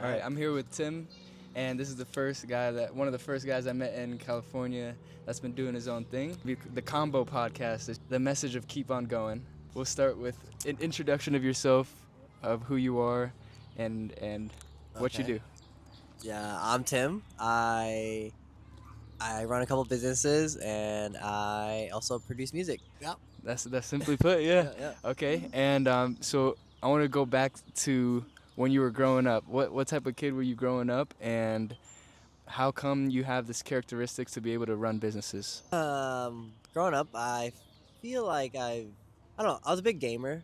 All right, I'm here with Tim, and this is one of the first guys I met in California that's been doing his own thing. The Combo Podcast is the message of keep on going. We'll start with an introduction of yourself, of who you are, and what you Okay. do. Yeah, I'm Tim. I run a couple businesses and I also produce music. Yep. That's simply put, yeah. Yeah, yeah. Okay, and so I want to go back to when you were growing up. What type of kid were you growing up, and how come you have this characteristics to be able to run businesses? Growing up, I feel like I don't know, I was a big gamer,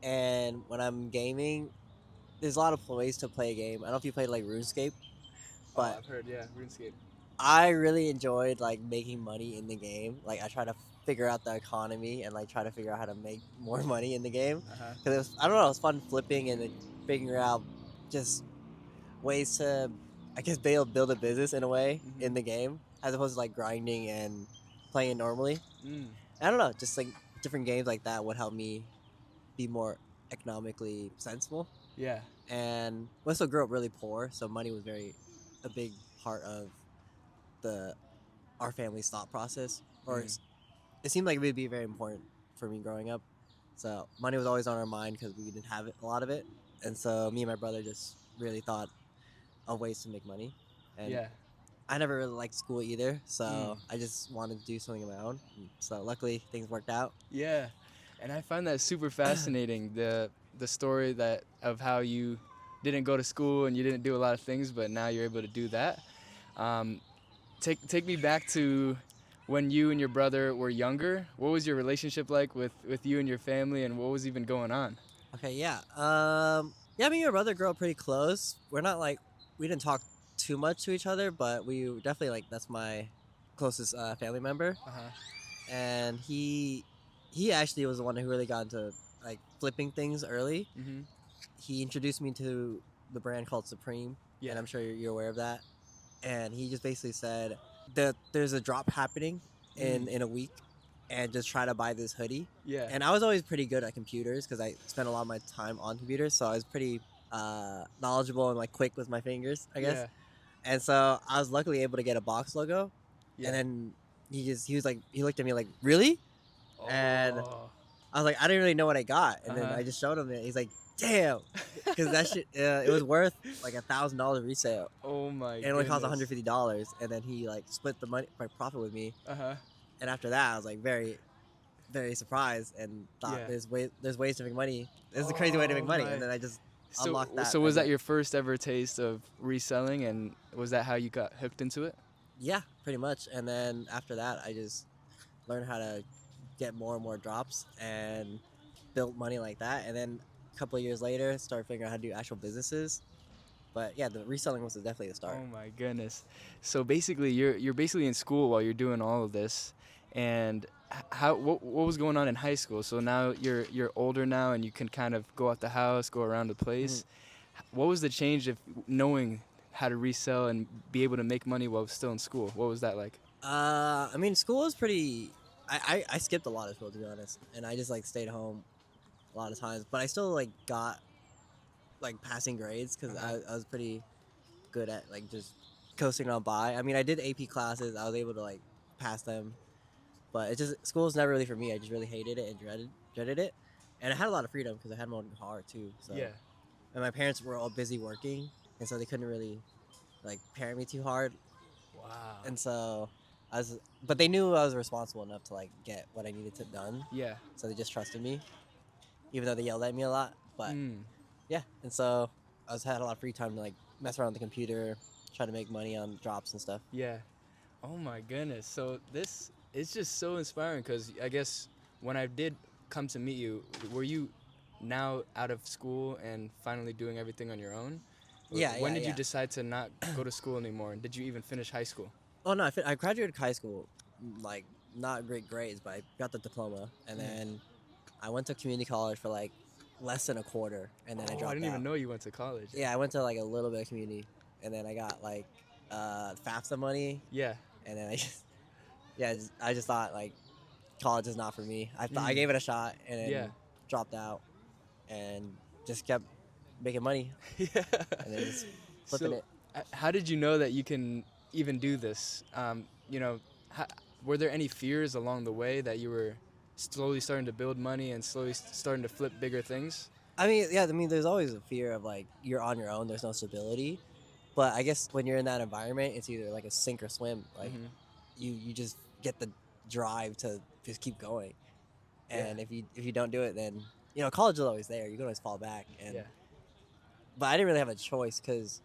and when I'm gaming, there's a lot of ways to play a game. I don't know if you played like RuneScape, Oh, but I've heard, yeah, RuneScape. I really enjoyed like making money in the game. Like I try to figure out the economy and like try to figure out how to make more money in the game Uh huh. because I don't know, it was fun flipping and then figuring out just ways to, I guess, build a business in a way in the game as opposed to like grinding and playing normally. Mm. I don't know, just like different games like that would help me be more economically sensible. Yeah. And we also grew up really poor, so money was very a big part of the our family's thought process, or Mm. it seemed like it would be very important for me growing up. So money was always on our mind because we didn't have a lot of it, and so me and my brother just really thought of ways to make money. And Yeah. I never really liked school either, Mm. so I just wanted to do something of my own. So luckily things worked out. Yeah. And I find that super fascinating, the story that of how you didn't go to school and you didn't do a lot of things, but now you're able to do that. Um, take me back to when you and your brother were younger. What was your relationship like with you and your family, and what was even going on? Okay, yeah. Yeah, me and my brother grew up pretty close. We're not like we didn't talk too much to each other, but we were definitely like that's my closest family member. Uh huh. And he actually was the one who really got into like flipping things early. Mhm. He introduced me to the brand called Supreme, Yeah. and I'm sure you're aware of that. And he just basically said that there's a drop happening Mm. in a week, and just try to buy this hoodie. Yeah. And I was always pretty good at computers because I spent a lot of my time on computers, so I was pretty knowledgeable and like quick with my fingers, I guess. Yeah. And so I was luckily able to get a box logo, and Yeah. then he was like he looked at me like really, and Oh. I was like I didn't really know what I got, and Uh then huh. I just showed him it. He's like, damn, because that shit it was worth like $1,000 resale. Oh my It only cost goodness. $150, and then he like split the money, my profit with me. Uh huh. And after that, I was like very surprised and thought Yeah. there's ways to make money. This is a crazy way to make Oh money, and my. then I just So unlocked that. so was And that your first ever taste of reselling, and was that how you got hooked into it? yeah, pretty much. And then after that, I just learned how to get more and more drops and built money like that. And then a couple of years later, started figuring out how to do actual businesses. But yeah, the reselling was definitely the start. Oh my goodness. So basically you're basically in school while you're doing all of this, and how what was going on in high school? So now you're older now and you can kind of go out the house, go around the Mhm. place. What was the change of knowing how to resell and be able to make money while still in school? What was that like? I mean, school was pretty. I skipped a lot of school to be honest, and I just like stayed home a lot of times. But I still like got like passing grades because Uh-huh. I was pretty good at like just coasting on by. I mean, I did AP classes. I was able to like pass them, but it just school was never really for me. I just really hated it and dreaded it, and I had a lot of freedom because I had my own car too. So Yeah. and my parents were all busy working, and so they couldn't really like parent me too hard, Wow. and so I was. But they knew I was responsible enough to like get what I needed to done, Yeah. so they just trusted me, even though they yelled at me a lot. But Mm. yeah, and so I was had a lot of free time to like mess around with the computer, try to make money on drops and stuff. Yeah. Oh my goodness. So this is just so inspiring because I guess when I did come to meet you, were you now out of school and finally doing everything on your own? Or Yeah, when yeah, did you yeah. decide to not go to school anymore? And did you even finish high school? Oh no, I graduated high school, like not great grades, but I got the diploma, and Mm. then I went to community college for like less than a quarter, and then I Oh, I dropped didn't even out. know you went to college. Yeah, I went to like a little bit of community, and then I got like FAFSA money, Yeah. and then I just yeah, I just thought like college is not for me. I Mm. gave it a shot, and Yeah. then dropped out, and just kept making money, Yeah. and then just flipping So, it. how did you know that you can even do this? You know, how, were there any fears along the way that you were slowly starting to build money and slowly starting to flip bigger things? I mean, yeah, I mean, there's always a fear of like you're on your own. There's no stability, but I guess when you're in that environment, it's either like a sink or swim. Like Mm-hmm. you just get the drive to just keep going. Yeah. And if you don't do it, then college is always there. You can always fall back. Yeah. But I didn't really have a choice because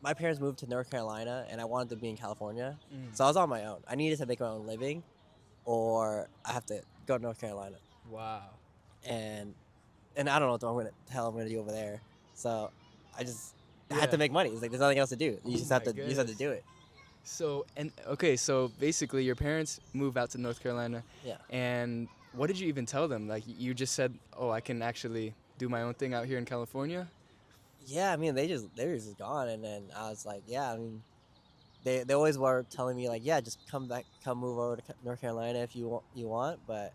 my parents moved to North Carolina, and I wanted to be in California, Mm. so I was on my own. I needed to make my own living, or I have to go to North Carolina. Wow. And I don't know what the hell I'm gonna do over there. So I just had Yeah. to make money. It's like there's nothing else to do. You Oh just my have to goodness. do it. So and okay, so basically your parents move out to North Carolina, Yeah. and what did you even tell them? Like you just said, "Oh, I can actually do my own thing out here in California." Yeah, I mean they were just gone, and then I was like, yeah, I mean they always were telling me like, yeah, just come move over to North Carolina if you want, but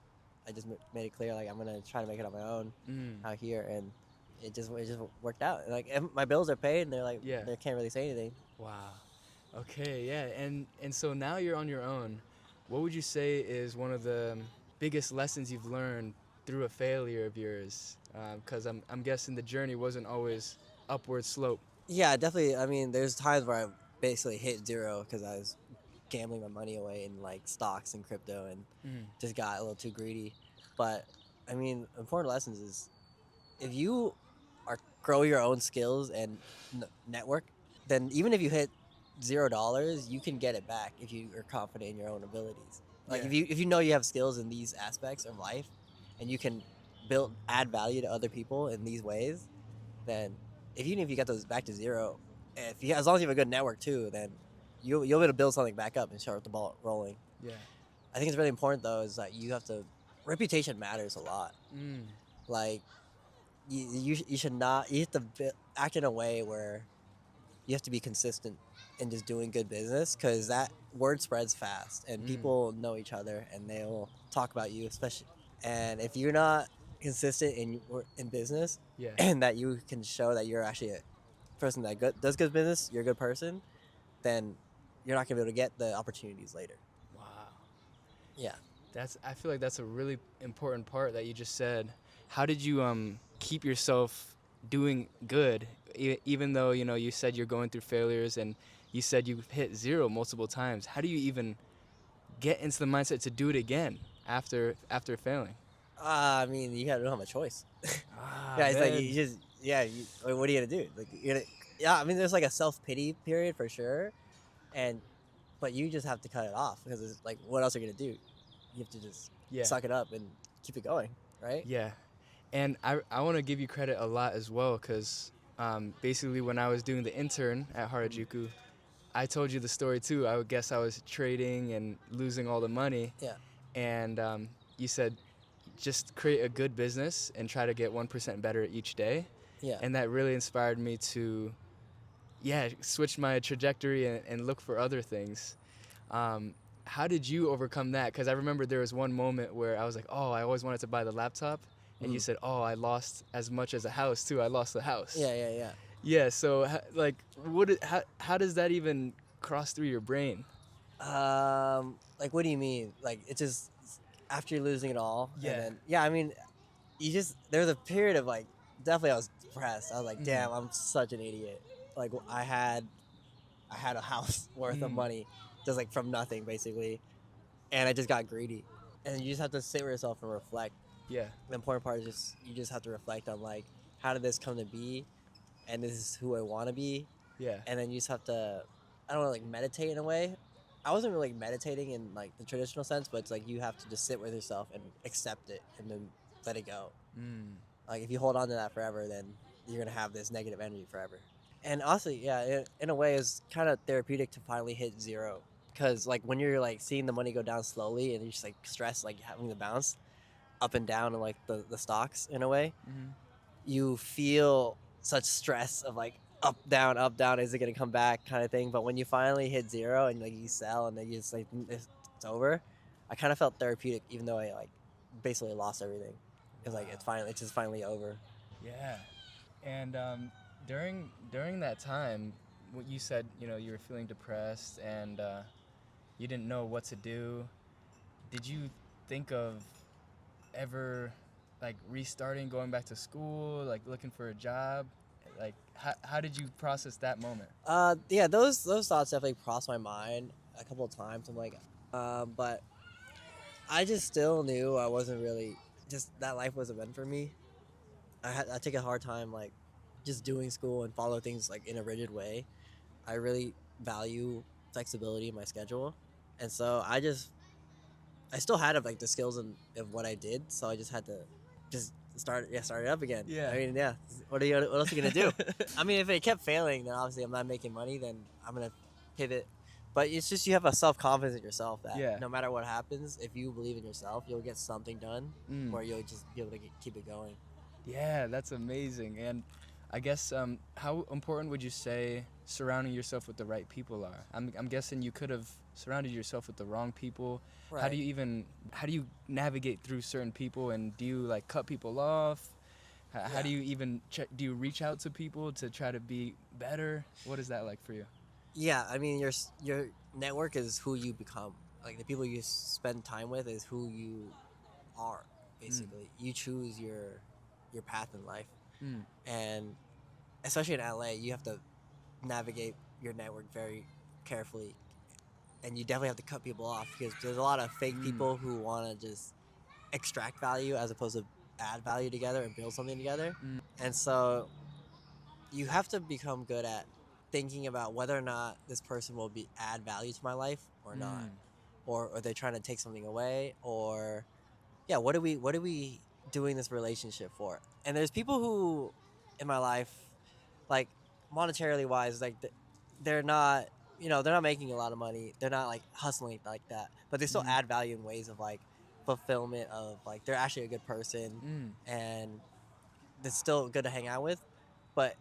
I just made it clear like I'm gonna try to make it on my own Mm. out here, and it just worked out. Like and my bills are paid, and they're like Yeah. they can't really say anything. Wow. Okay, yeah. And so now you're on your own. What would you say is one of the biggest lessons you've learned through a failure of yours? Because I'm guessing the journey wasn't always upward slope. Yeah, definitely. I mean, there's times where I basically hit zero because I was gambling my money away in like stocks and crypto and Mm. just got a little too greedy. But I mean, important lessons is if you are grow your own skills and network, then even if you hit $0, you can get it back if you are confident in your own abilities. Like Yeah. if you know you have skills in these aspects of life, and you can add value to other people in these ways, then even if you get those back to zero, if you as long as you have a good network too, then you'll be able to build something back up and start the ball rolling. Yeah. I think it's really important though is that you have to reputation matters a lot. Mm. Like you should not you have to act in a way where you have to be consistent in just doing good business because that word spreads fast and Mm. people know each other and they will talk about you especially. And if you're not consistent in business Yeah. and that you can show that you're actually a person that does good business, you're a good person, then you're not gonna be able to get the opportunities later. Wow. Yeah. I feel like that's a really important part that you just said. How did you keep yourself doing good even though, you said you're going through failures and you said you've hit zero multiple times. How do you even get into the mindset to do it again after failing? I mean, you don't have a choice. Ah, Yeah, it's like man. you just what are you gonna do? Like you're gonna yeah. I mean, there's like a self-pity period for sure, and but you just have to cut it off because it's like what else are you gonna do? You have to just Yeah. suck it up and keep it going, right? Yeah. And I want to give you credit a lot as well because basically when I was doing the intern at Mm. Harajuku, I told you the story too. I would guess I was trading and losing all the money. Yeah, And you said just create a good business and try to get 1% better each day. yeah. And that really inspired me to, yeah, switch my trajectory and look for other things. Um, how did you overcome that? Because I remember there was one moment where I was like, oh, I always wanted to buy the laptop. And you Mm. said, oh, I lost as much as a house too. I lost the house. Yeah, yeah, Yeah. So like, how does that even cross through your brain? yeah. Like what do you mean? Like it's just after you're losing it all, and Yeah. then yeah, I mean, you just there was a period of like definitely I was depressed. I was like, Mm. damn, I'm such an idiot. Like I had a house worth of Mm. money just like from nothing basically, and I just got greedy. And you just have to sit with yourself and reflect. Yeah. The important part is just you just have to reflect on like how did this come to be, and this is who I want to be, Yeah. and then you just have to I don't know like meditate in a way. I wasn't really like meditating in like the traditional sense, but it's like you have to just sit with yourself and accept it and then let it go. Mm. Like if you hold on to that forever, then you're gonna have this negative energy forever. And honestly, yeah, in a way, it's kind of therapeutic to finally hit zero. Because like when you're like seeing the money go down slowly and you're just like stressed, like having the bounce up and down in like the stocks in a way, Mm-hmm. you feel such stress of like up down, is it gonna come back kind of thing. But when you finally hit zero and like you sell and then you just like it's over, I kind of felt therapeutic, even though I like basically lost everything. It's like Wow. it's just finally over. Yeah. And during that time, you said, you were feeling depressed and you didn't know what to do. Did you think of ever like restarting, going back to school, like looking for a job? Like how did you process that moment? Yeah, those thoughts definitely crossed my mind a couple of times. I'm like, but I just still knew I wasn't really just that life wasn't meant for me. I take a hard time like just doing school and follow things like in a rigid way. I really value flexibility in my schedule, and so I still had like the skills and of what I did, so I just had to just start it up again. Yeah. I mean, yeah. What else are you gonna do? I mean, if it kept failing, then obviously I'm not making money. Then I'm gonna pivot. But it's just you have a self confidence in yourself that Yeah. no matter what happens, if you believe in yourself, you'll get something done, Mm. or you'll just be able to keep it going. Yeah, that's amazing. And I guess how important would you say surrounding yourself with the right people are? I'm guessing you could have surrounded yourself with the wrong people. Right. How do you navigate through certain people, and do you like cut people off? How do you even do you reach out to people to try to be better? What is that like for you? Yeah, I mean, your network is who you become. Like the people you spend time with is who you are. Basically, you choose your path in life, Mm. and especially in LA, you have to navigate your network very carefully, and you definitely have to cut people off because there's a lot of fake people who want to just extract value as opposed to add value together and build something together. Mm. And so you have to become good at thinking about whether or not this person will be add value to my life or not, or are they trying to take something away, or yeah, what are we doing this relationship for? And there's people who in my life, like monetarily wise, like they're not, they're not making a lot of money, they're not like hustling like that, but they still add value in ways of like fulfillment of like they're actually a good person, and it's still good to hang out with. But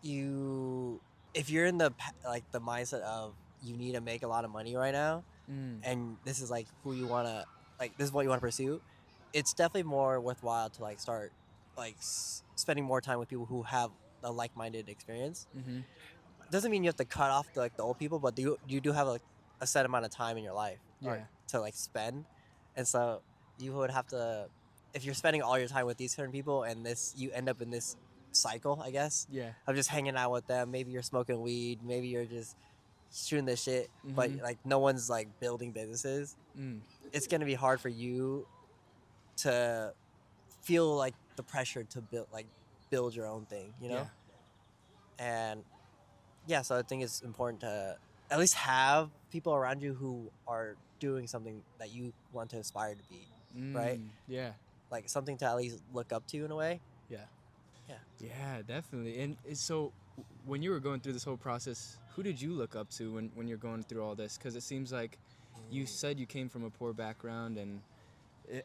you if you're in like the mindset of you need to make a lot of money right now, and this is like who you want to, like this is what you want to pursue, it's definitely more worthwhile to like start like spending more time with people who have a like-minded experience. Mm-hmm. Doesn't mean you have to cut off the old people, but you do have a set amount of time in your life or Yeah. to like spend, and so you would have to, if you're spending all your time with these certain people and this you end up in this cycle, I guess, Yeah. of just hanging out with them. Maybe you're smoking weed, maybe you're just shooting the shit, but Mm-hmm. like no one's like building businesses. Mm. It's gonna be hard for you to feel like the pressure to build your own thing, Yeah. and yeah, so I think it's important to at least have people around you who are doing something that you want to aspire to be, right? Yeah. Like something to at least look up to in a way. Yeah. Yeah. Yeah, definitely. And so, when you were going through this whole process, who did you look up to when you're going through all this? Because it seems like you said you came from a poor background, and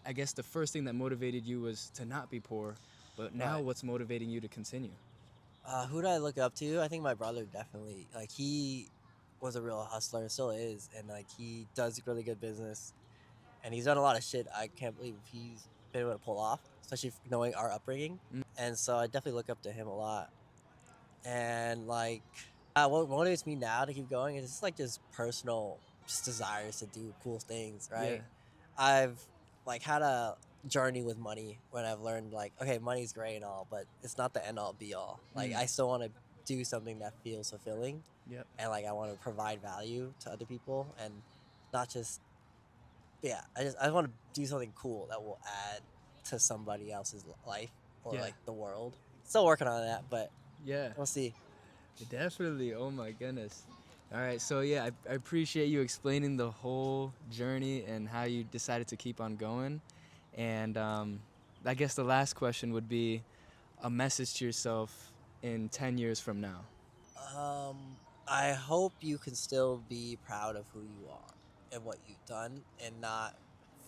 I guess the first thing that motivated you was to not be poor. But now, Right. what's motivating you to continue? Who do I look up to? I think my brother definitely. Like he was a real hustler and still is, and like he does really good business, and he's done a lot of shit I can't believe he's been able to pull off, especially knowing our upbringing. And so I definitely look up to him a lot. And like, what motivates me now to keep going is just like just personal, just desires to do cool things. Yeah. Right. I've like had a journey with money when I've learned like, okay, money's great and all, but it's not the end all be all. Like I still want to do something that feels fulfilling, Yep. and like I want to provide value to other people, and not just, yeah, I want to do something cool that will add to somebody else's life or Yeah. like the world. Still working on that, but Yeah. we'll see. Definitely. Oh my goodness. All right. So yeah, I appreciate you explaining the whole journey and how you decided to keep on going. And I guess the last question would be a message to yourself in 10 years from now. I hope you can still be proud of who you are and what you've done, and not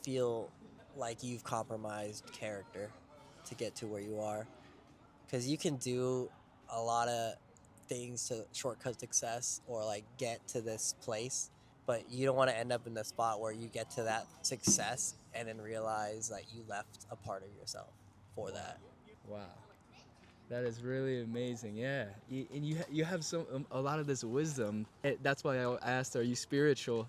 feel like you've compromised character to get to where you are. Because you can do a lot of things to shortcut success or like get to this place, but you don't want to end up in the spot where you get to that success and then realize that you left a part of yourself for that. Wow. That is really amazing. Yeah, and you have a lot of this wisdom. That's why I asked, are you spiritual?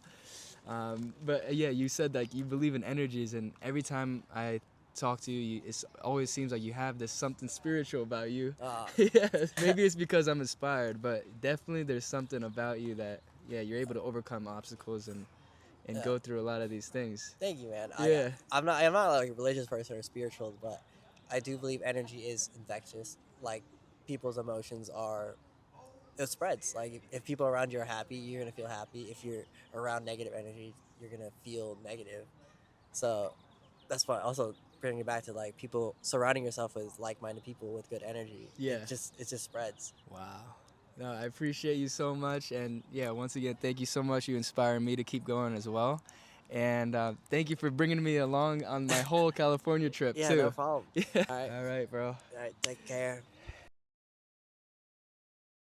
But yeah, you said like you believe in energies, and every time I talk to you, it always seems like you have this something spiritual about you. Uh, Yeah, maybe it's because I'm inspired, but definitely there's something about you that yeah, you're able to overcome obstacles and yeah. go through a lot of these things. Thank you, man. Yeah, I'm not like a religious person or spiritual, but I do believe energy is infectious. Like people's emotions are, it spreads. Like if people around you are happy, you're gonna feel happy. If you're around negative energy, you're gonna feel negative. So that's why also bringing it back to like people surrounding yourself with like-minded people with good energy. yeah. It just spreads. Wow. No, I appreciate you so much. And yeah, once again, thank you so much. You inspire me to keep going as well. And thank you for bringing me along on my whole California trip, Yeah, no too. problem. Yeah. All right, All right, bro. all right. Take care.